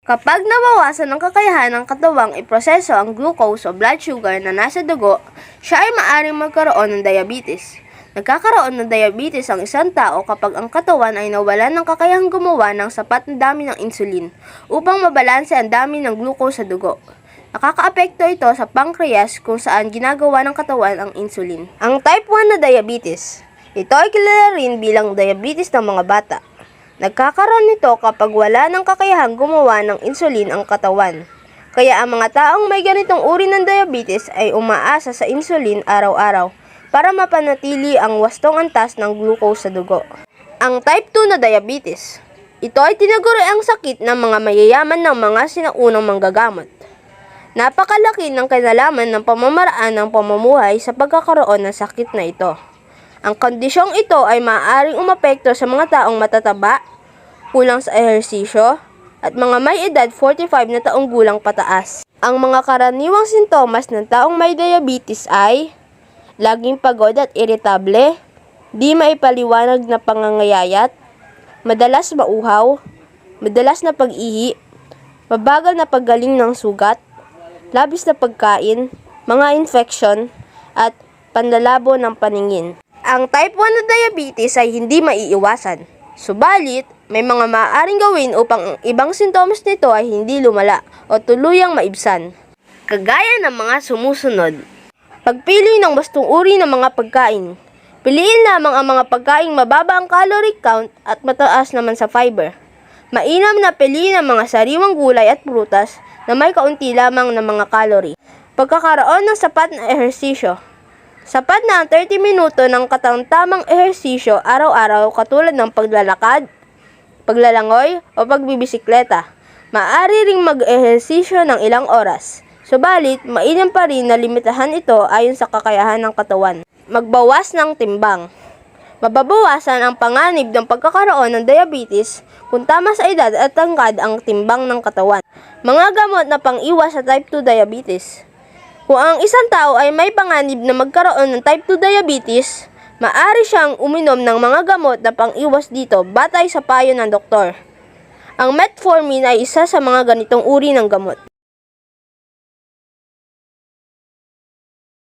Kapag nabawasan ng kakayahan ng katawang iproseso ang glucose o blood sugar na nasa dugo, siya ay maaaring magkaroon ng diabetes. Nagkakaroon ng diabetes ang isang tao kapag ang katawan ay nawalan ng kakayahang gumawa ng sapat na dami ng insulin upang mabalanse ang dami ng glucose sa dugo. Nakakaapekto ito sa pancreas kung saan ginagawa ng katawan ang insulin. Ang type 1 na diabetes. Ito ay kilala rin bilang diabetes ng mga bata. Nagkakaroon nito kapag wala ng kakayahang gumawa ng insulin ang katawan. Kaya ang mga taong may ganitong uri ng diabetes ay umaasa sa insulin araw-araw para mapanatili ang wastong antas ng glucose sa dugo. Ang type 2 na diabetes. Ito ay tinaguri ang sakit ng mga mayayaman ng mga sinaunang manggagamot. Napakalaki ng kinalaman ng pamamaraan ng pamumuhay sa pagkakaroon ng sakit na ito. Ang kondisyong ito ay maaaring umapekto sa mga taong matataba, kulang sa ehersisyo, at mga may edad 45 na taong gulang pataas. Ang mga karaniwang sintomas ng taong may diabetes ay laging pagod at iritable, di maipaliwanag na pangangayayat, madalas mauhaw, madalas na pag-ihi, mabagal na paggaling ng sugat, labis na pagkain, mga infeksyon, at panlalabo ng paningin. Ang type 1 na diabetes ay hindi maiiwasan. Subalit, may mga maaaring gawin upang ang ibang sintomas nito ay hindi lumala o tuluyang maibsan. Kagaya ng mga sumusunod. Pagpili ng wastong uri ng mga pagkain. Piliin lamang ang mga pagkaing mababa ang calorie count at mataas naman sa fiber. Mainam na piliin ang mga sariwang gulay at prutas na may kaunti lamang ng mga calorie. Pagkakaroon ng sapat na ehersisyo. Sapat na ang 30 minuto ng katang-tamang ehersisyo araw-araw katulad ng paglalakad, paglalangoy o pagbibisikleta. Maaari ring mag-ehersisyo ng ilang oras. Subalit, mainam pa rin na limitahan ito ayon sa kakayahan ng katawan. Magbawas ng timbang. Mababawasan ang panganib ng pagkakaroon ng diabetes kung tama sa edad at tangkad ang timbang ng katawan. Mga gamot na pang-iwas sa type 2 diabetes. Kung ang isang tao ay may panganib na magkaroon ng type 2 diabetes, maaari siyang uminom ng mga gamot na pang-iwas dito batay sa payo ng doktor. Ang metformin ay isa sa mga ganitong uri ng gamot.